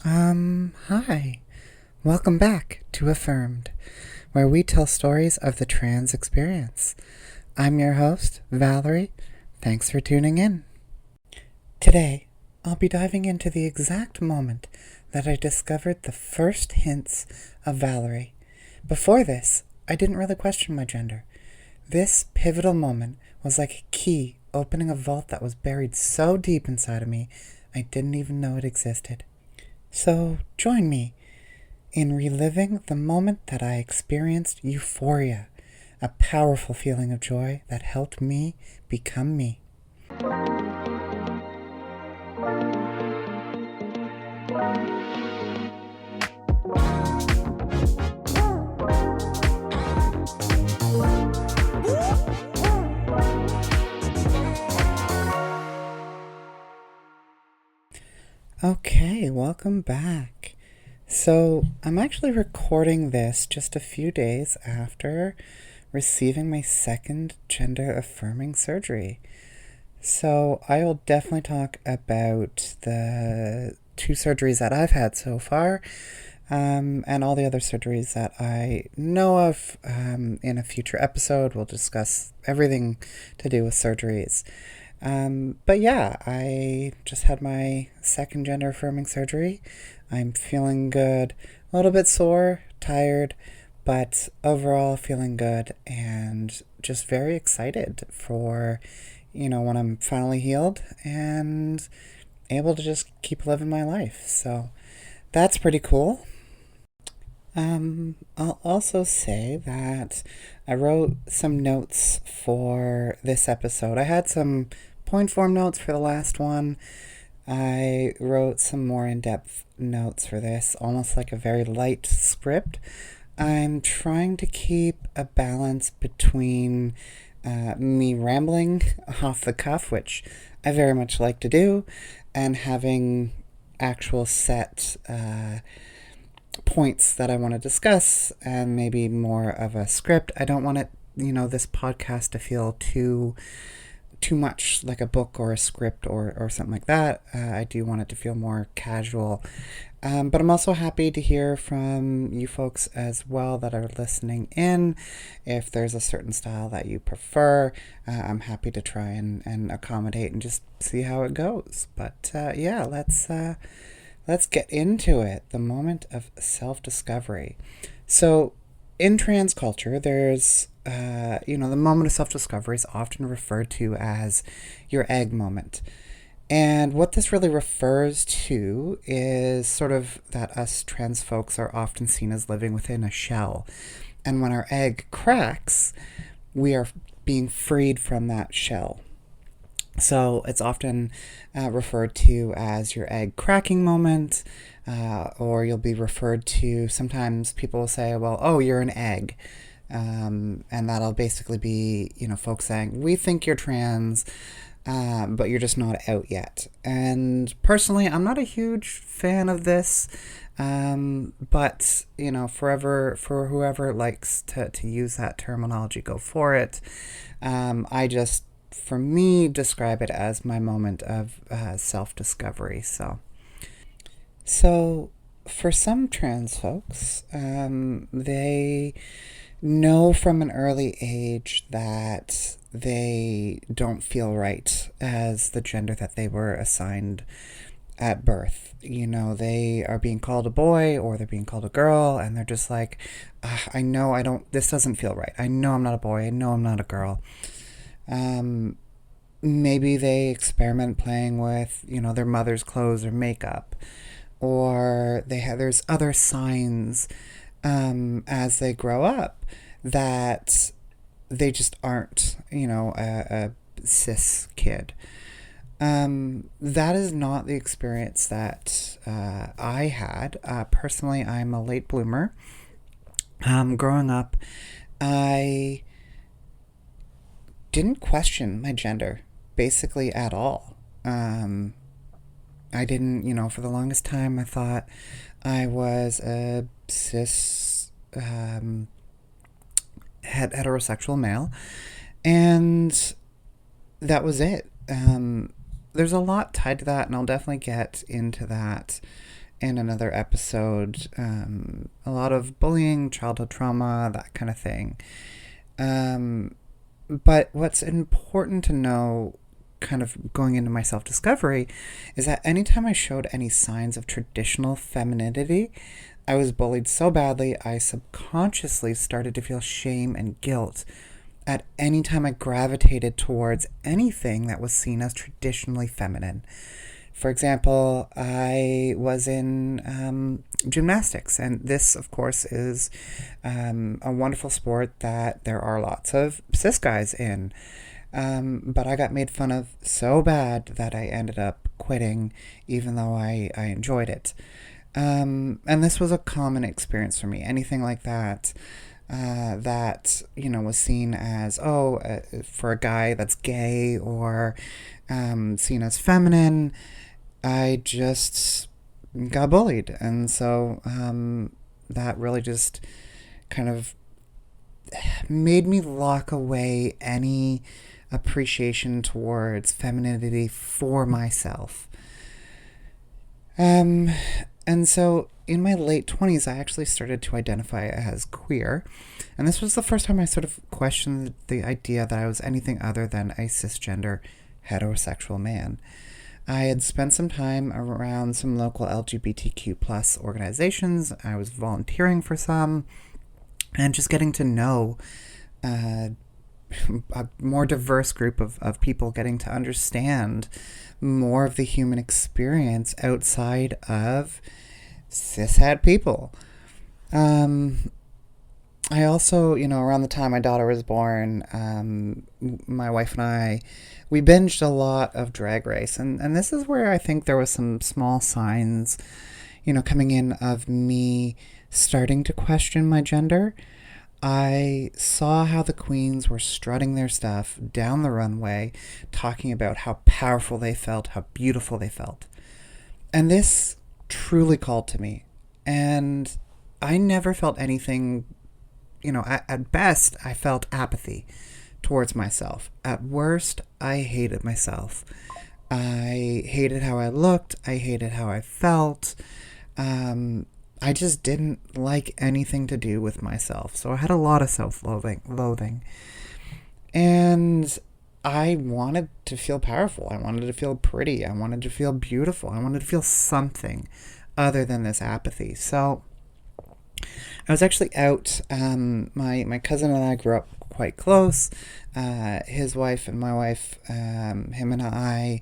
Hi. Welcome back to Affirmed, where we tell stories of the trans experience. I'm your host, Valerie. Thanks for tuning in. Today, I'll be diving into the exact moment that I discovered the first hints of Valerie. Before this, I didn't really question my gender. This pivotal moment was like a key opening a vault that was buried so deep inside of me, I didn't even know it existed. So, join me in reliving the moment that I experienced euphoria, a powerful feeling of joy that helped me become me. Okay, welcome back. So, I'm actually recording this just a few days after receiving my second gender affirming surgery. So, I will definitely talk about the two surgeries that I've had so far, and all the other surgeries that I know of. In a future episode, we'll discuss everything to do with surgeries. But yeah, I just had my second gender affirming surgery. I'm feeling good, a little bit sore, tired, but overall feeling good and just very excited for, when I'm finally healed and able to just keep living my life. So that's pretty cool. I'll also say that I wrote some notes for this episode. I had some point form notes for the last one. I wrote some more in-depth notes for this, almost like a very light script. I'm trying to keep a balance between me rambling off the cuff, which I very much like to do, and having actual set points that I want to discuss and maybe more of a script. I don't want it, this podcast to feel too much like a book or a script or something like that. I do want it to feel more casual. But I'm also happy to hear from you folks as well that are listening in. If there's a certain style that you prefer, I'm happy to try and accommodate and just see how it goes. But yeah, let's get into it. The moment of self-discovery. So in trans culture, there's, the moment of self-discovery is often referred to as your egg moment. And what this really refers to is sort of that us trans folks are often seen as living within a shell. And when our egg cracks, we are being freed from that shell. So it's often referred to as your egg cracking moment, or you'll be referred to, sometimes people will say, well, oh, you're an egg. And that'll basically be, folks saying, we think you're trans, but you're just not out yet. And personally, I'm not a huge fan of this, but, for whoever likes to use that terminology, go for it. I just, for me, describe it as my moment of self-discovery. So for some trans folks, they know from an early age that they don't feel right as the gender that they were assigned at birth. They are being called a boy or they're being called a girl, and they're just like, I know this doesn't feel right. I know I'm not a boy. I know I'm not a girl. Maybe they experiment playing with, their mother's clothes or makeup, or there's other signs as they grow up that they just aren't, a cis kid. That is not the experience that I had. Personally, I'm a late bloomer. Growing up, I didn't question my gender basically at all. I didn't, for the longest time, I thought I was a cis heterosexual male, and that was it. There's a lot tied to that, and I'll definitely get into that in another episode, a lot of bullying, childhood trauma, that kind of thing. But what's important to know, kind of going into my self-discovery, is that anytime I showed any signs of traditional femininity, I was bullied so badly I subconsciously started to feel shame and guilt at any time I gravitated towards anything that was seen as traditionally feminine. For example, I was in gymnastics, and this, of course, is a wonderful sport that there are lots of cis guys in. But I got made fun of so bad that I ended up quitting, even though I enjoyed it. And this was a common experience for me. Anything like that, was seen as, for a guy that's gay or seen as feminine, I just got bullied. And so that really just kind of made me lock away any appreciation towards femininity for myself. And so in my late 20s, I actually started to identify as queer. And this was the first time I sort of questioned the idea that I was anything other than a cisgender heterosexual man. I had spent some time around some local LGBTQ plus organizations. I was volunteering for some and just getting to know a more diverse group of people, getting to understand more of the human experience outside of cishet people. I also, around the time my daughter was born, my wife and I, we binged a lot of Drag Race. And this is where I think there was some small signs, coming in of me starting to question my gender. I saw how the queens were strutting their stuff down the runway, talking about how powerful they felt, how beautiful they felt. And this truly called to me. And I never felt anything, at best, I felt apathy towards myself. At worst, I hated myself. I hated how I looked. I hated how I felt. I just didn't like anything to do with myself. So I had a lot of self-loathing. And I wanted to feel powerful. I wanted to feel pretty. I wanted to feel beautiful. I wanted to feel something other than this apathy. So I was actually out. My cousin and I grew up quite close. His wife and my wife, him and I,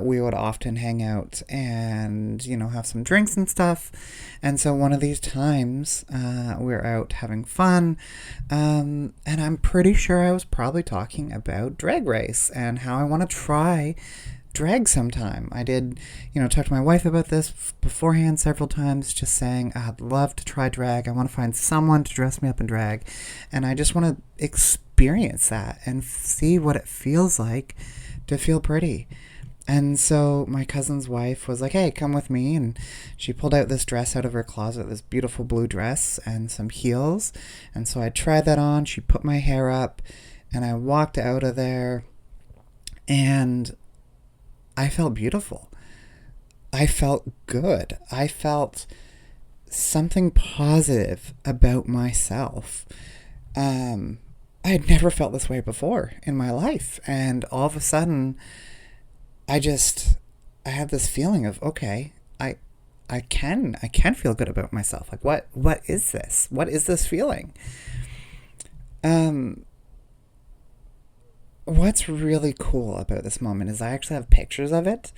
we would often hang out and, have some drinks and stuff. And so one of these times, we were out having fun. And I'm pretty sure I was probably talking about Drag Race and how I want to try drag sometime. I did, talk to my wife about this beforehand several times, just saying I'd love to try drag. I want to find someone to dress me up in drag. And I just want to experience that and see what it feels like to feel pretty. And so my cousin's wife was like, hey, come with me. And she pulled out this dress out of her closet, this beautiful blue dress and some heels. And so I tried that on. She put my hair up and I walked out of there and I felt beautiful. I felt good. I felt something positive about myself. I had never felt this way before in my life. And all of a sudden, I had this feeling of, okay, I can feel good about myself. Like, what is this? What is this feeling? What's really cool about this moment is I actually have pictures of it.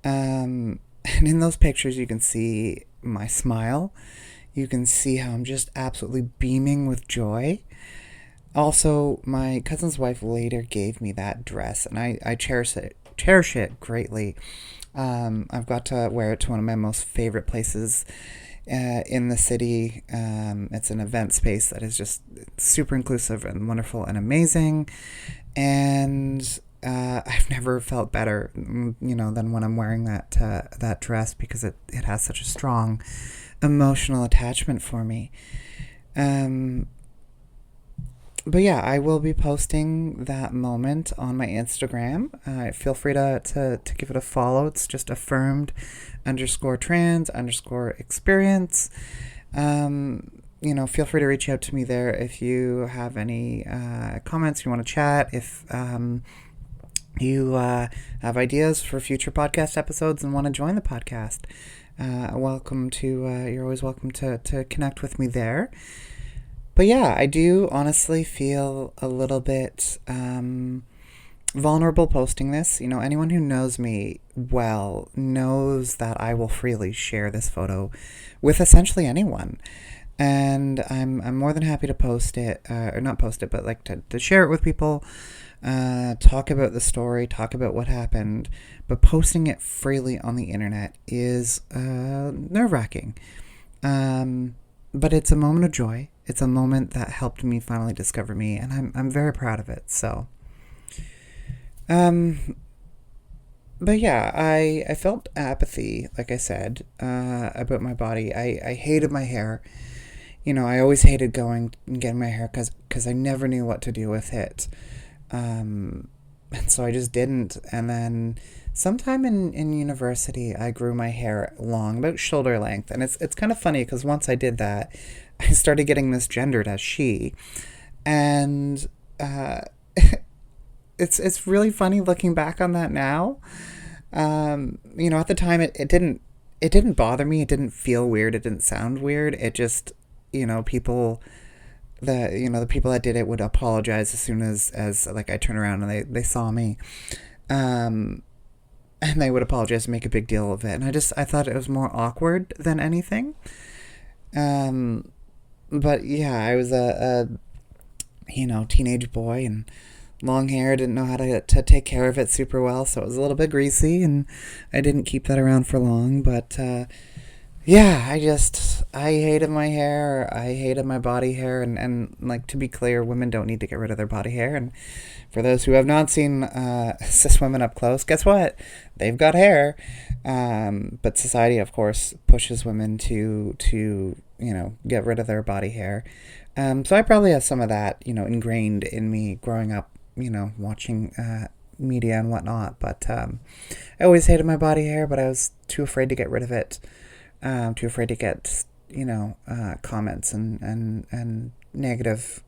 And in those pictures, you can see my smile. You can see how I'm just absolutely beaming with joy. Also, my cousin's wife later gave me that dress, and I cherish it greatly. I've got to wear it to one of my most favorite places in the city. It's an event space that is just super inclusive and wonderful and amazing. And I've never felt better, than when I'm wearing that dress, because it has such a strong emotional attachment for me. But yeah, I will be posting that moment on my Instagram. Feel free to give it a follow. It's just affirmed underscore trans underscore experience. Feel free to reach out to me there if you have any comments, you want to chat, if you have ideas for future podcast episodes and want to join the podcast. You're always welcome to connect with me there. But yeah, I do honestly feel a little bit vulnerable posting this. Anyone who knows me well knows that I will freely share this photo with essentially anyone. And I'm more than happy to post it, or not post it, but like to share it with people, talk about the story, talk about what happened. But posting it freely on the internet is nerve-wracking. But it's a moment of joy. It's a moment that helped me finally discover me, and I'm very proud of it. So, but yeah, I felt apathy, like I said, about my body. I hated my hair. I always hated going and getting my hair because I never knew what to do with it. And so I just didn't. And then sometime in university, I grew my hair long, about shoulder length. And it's kind of funny because once I did that, I started getting misgendered as she. And it's really funny looking back on that now. At the time, it didn't bother me. It didn't feel weird. It didn't sound weird. It just, people the people that did it would apologize as soon as like I turn around and they saw me, and they would apologize and make a big deal of it. And I thought it was more awkward than anything. But yeah, I was a teenage boy and long hair, didn't know how to take care of it super well, so it was a little bit greasy, and I didn't keep that around for long. But yeah, I hated my hair. I hated my body hair. And like, to be clear, women don't need to get rid of their body hair. And for those who have not seen cis women up close, guess what? They've got hair. But society, of course, pushes women to get rid of their body hair. So I probably have some of that, ingrained in me growing up, watching media and whatnot. But I always hated my body hair, but I was too afraid to get rid of it. Too afraid to get, comments and negative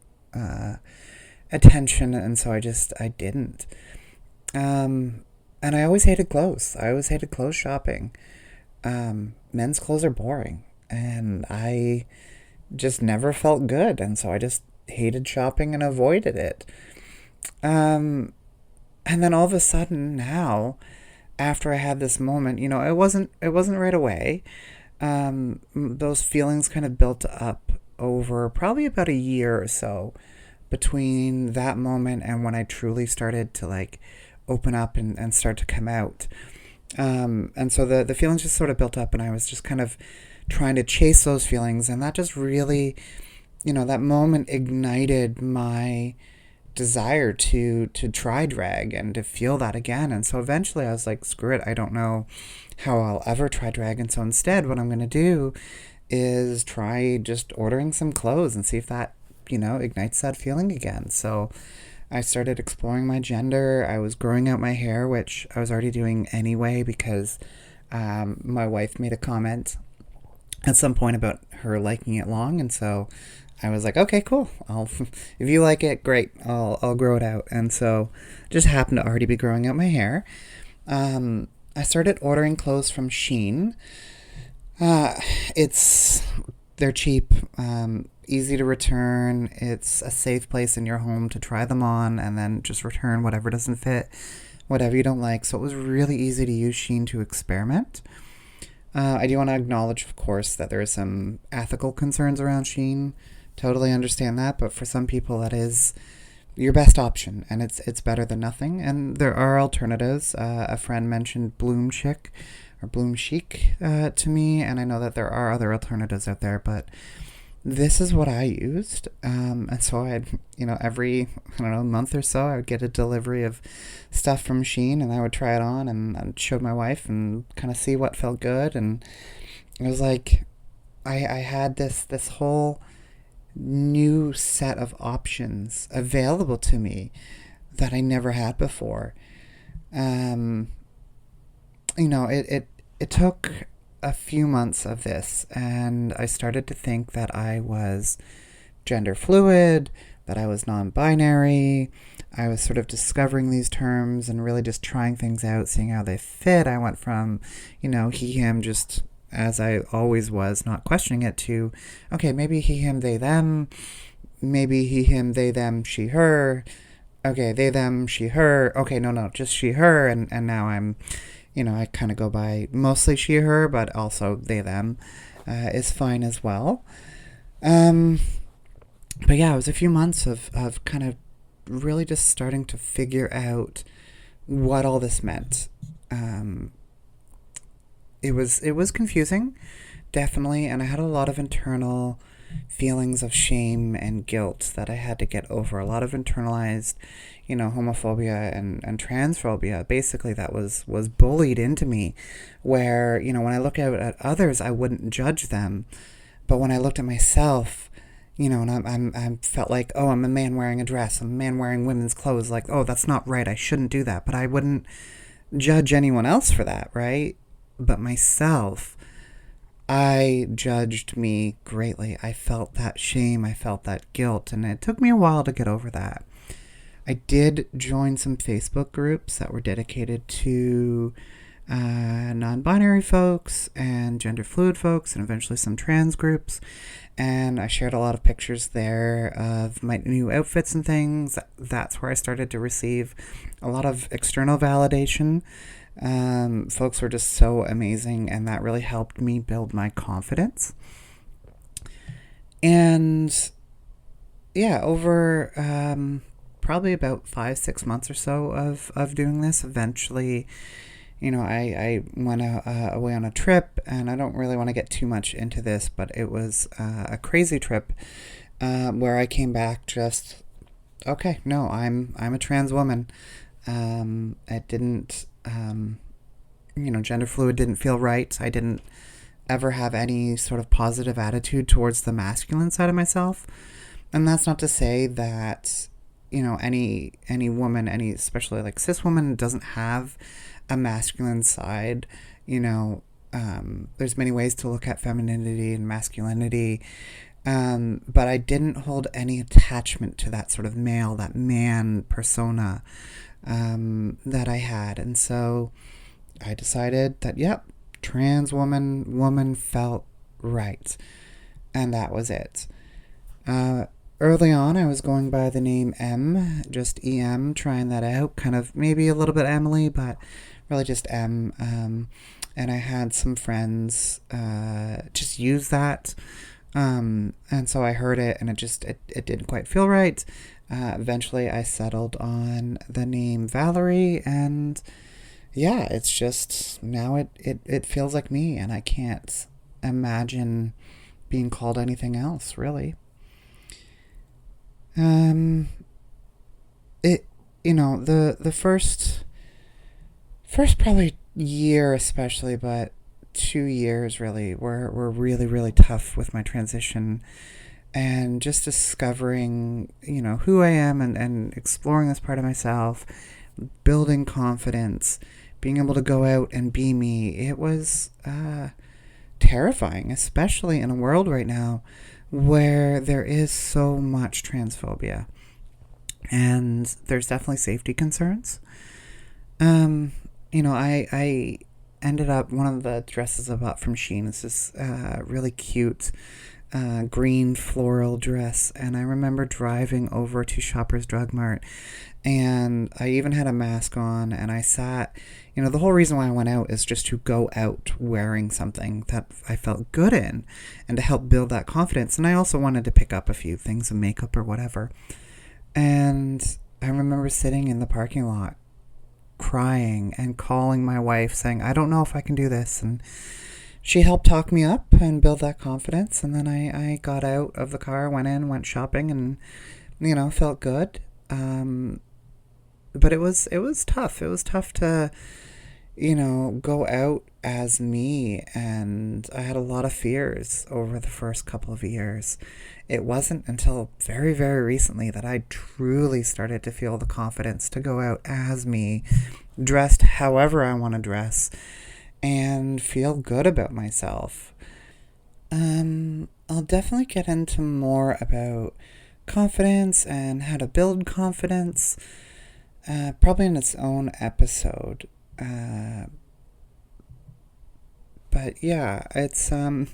attention, and so I didn't. And I always hated clothes. I always hated clothes shopping. Men's clothes are boring, and I just never felt good, and so I just hated shopping and avoided it. And then all of a sudden now, after I had this moment, it wasn't right away. Those feelings kind of built up over probably about a year or so between that moment and when I truly started to like open up and start to come out. And so the feelings just sort of built up, and I was just kind of trying to chase those feelings, and that just really, that moment ignited my desire to try drag and to feel that again. And so eventually I was like, screw it, I don't know how I'll ever try drag, and so instead what I'm going to do is try just ordering some clothes and see if that ignites that feeling again. So I started exploring my gender. I was growing out my hair, which I was already doing anyway because my wife made a comment at some point about her liking it long, and so I was like, okay, cool. If you like it, great. I'll grow it out. And so just happened to already be growing out my hair. I started ordering clothes from Shein. They're cheap, easy to return. It's a safe place in your home to try them on and then just return whatever doesn't fit, whatever you don't like. So it was really easy to use Shein to experiment. I do want to acknowledge, of course, that there are some ethical concerns around Shein. Totally understand that, but for some people that is your best option, and it's better than nothing. And there are alternatives. A friend mentioned Bloom Chic or Bloom Chic to me, and I know that there are other alternatives out there, but this is what I used. And so I'd, every, month or so, I would get a delivery of stuff from Shein, and I would try it on, and I'd show my wife and kind of see what felt good. And it was like I had this whole new set of options available to me that I never had before. Um, it took a few months of this, and I started to think that I was gender fluid, that I was non binary. I was sort of discovering these terms and really just trying things out, seeing how they fit. I went from, he, him, just as I always was, not questioning it, to, okay, maybe he, him, they, them. Maybe he, him, they, them, she, her. Okay, they, them, she, her. Okay, no, just she, her. And now I'm, I kind of go by mostly she, her, but also they, them is fine as well. But yeah, it was a few months of kind of really just starting to figure out what all this meant. It was confusing, definitely, and I had a lot of internal feelings of shame and guilt that I had to get over. A lot of internalized, homophobia and transphobia. Basically, that was bullied into me, where, when I look at others, I wouldn't judge them. But when I looked at myself, and I felt like, oh, I'm a man wearing a dress, I'm a man wearing women's clothes, like, oh, that's not right, I shouldn't do that. But I wouldn't judge anyone else for that, right? But myself, I judged me greatly. I felt that shame, I felt that guilt, and it took me a while to get over that. I did join some Facebook groups that were dedicated to non-binary folks and gender fluid folks, and eventually some trans groups. And I shared a lot of pictures there of my new outfits and things. That's where I started to receive a lot of external validation. Folks were just so amazing, and that really helped me build my confidence. And yeah, over probably about 5-6 months or so of doing this, eventually, I went away on a trip, and I don't really want to get too much into this, but it was a crazy trip where I came back just, okay, no, I'm a trans woman. It didn't, gender fluid didn't feel right. I didn't ever have any sort of positive attitude towards the masculine side of myself. And that's not to say that, any woman, especially like cis woman, doesn't have a masculine side. There's many ways to look at femininity and masculinity. But I didn't hold any attachment to that sort of male, that man persona that I had. And so I decided that, yep, trans woman felt right. And that was it. Early on, I was going by the name M, just EM, trying that out, kind of maybe a little bit Emily, but really just M. And I had some friends just use that. And so I heard it, and it didn't quite feel right. Eventually, I settled on the name Valerie, and yeah, it's just, now it feels like me, and I can't imagine being called anything else, really. The first probably year especially, but 2 years really were really, really tough with my transition, and just discovering, who I am, and exploring this part of myself, building confidence, being able to go out and be me. It was terrifying, especially in a world right now where there is so much transphobia, and there's definitely safety concerns. I ended up, one of the dresses I bought from Shein is this really cute green floral dress, and I remember driving over to Shoppers Drug Mart, and I even had a mask on, and I sat, the whole reason why I went out is just to go out wearing something that I felt good in, and to help build that confidence. And I also wanted to pick up a few things of makeup or whatever. And I remember sitting in the parking lot crying and calling my wife saying, I don't know if I can do this. And she helped talk me up and build that confidence. And then I got out of the car, went shopping, and, felt good. But it was tough. It was tough to, go out as me. And I had a lot of fears over the first couple of years. It wasn't until very, very recently that I truly started to feel the confidence to go out as me, dressed however I want to dress, and feel good about myself. I'll definitely get into more about confidence and how to build confidence, probably in its own episode. But yeah, it's I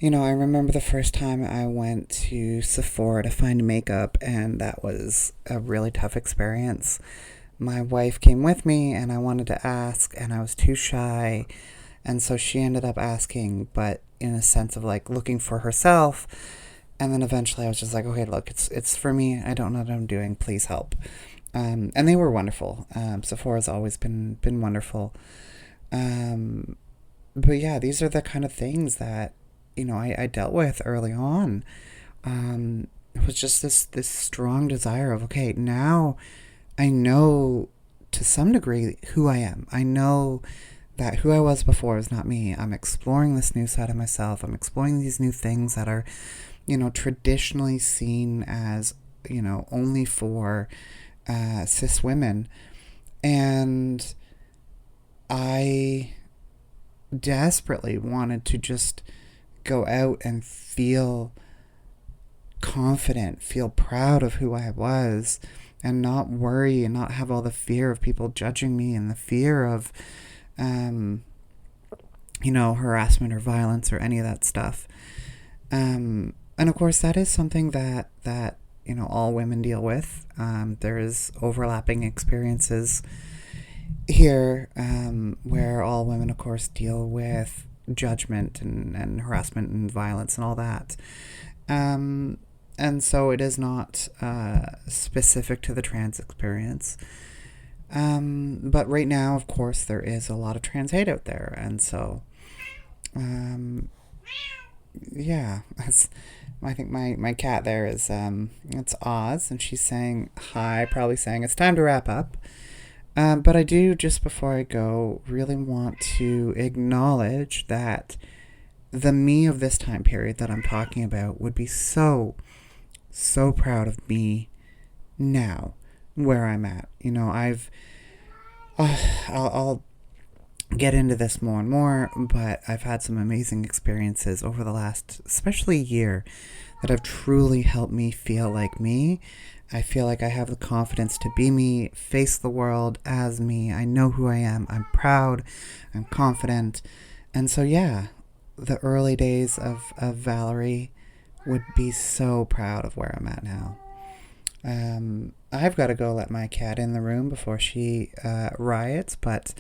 remember the first time I went to Sephora to find makeup, and that was a really tough experience. My wife came with me, and I wanted to ask, and I was too shy, and so she ended up asking, but in a sense of like looking for herself. And then eventually I was just like, okay, look, it's for me. I don't know what I'm doing. Please help. And they were wonderful. Sephora's always been wonderful. But yeah, these are the kind of things that I dealt with early on. It was just this strong desire of, okay, now I know to some degree who I am. I know that who I was before is not me. I'm exploring this new side of myself. I'm exploring these new things that are, traditionally seen as, only for cis women. And I desperately wanted to just go out and feel confident, feel proud of who I was, and not worry and not have all the fear of people judging me and the fear of, harassment or violence or any of that stuff. And of course, that is something that all women deal with. There is overlapping experiences here, where all women, of course, deal with judgment and harassment and violence and all that. And so it is not specific to the trans experience. But right now, of course, there is a lot of trans hate out there. And so, yeah, I think my cat there is, it's Oz, and she's saying hi, probably saying it's time to wrap up. But I do, just before I go, really want to acknowledge that the me of this time period that I'm talking about would be so, so proud of me now, where I'm at. I'll get into this more and more, but I've had some amazing experiences over the last, especially year, that have truly helped me feel like me. I feel like I have the confidence to be me, face the world as me. I know who I am. I'm proud. I'm confident. And so, yeah, the early days of Valerie would be so proud of where I'm at now. I've got to go let my cat in the room before she riots, but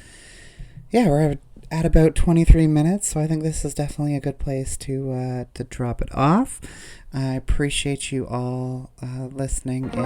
yeah, we're at about 23 minutes, so I think this is definitely a good place to drop it off. I appreciate you all listening in.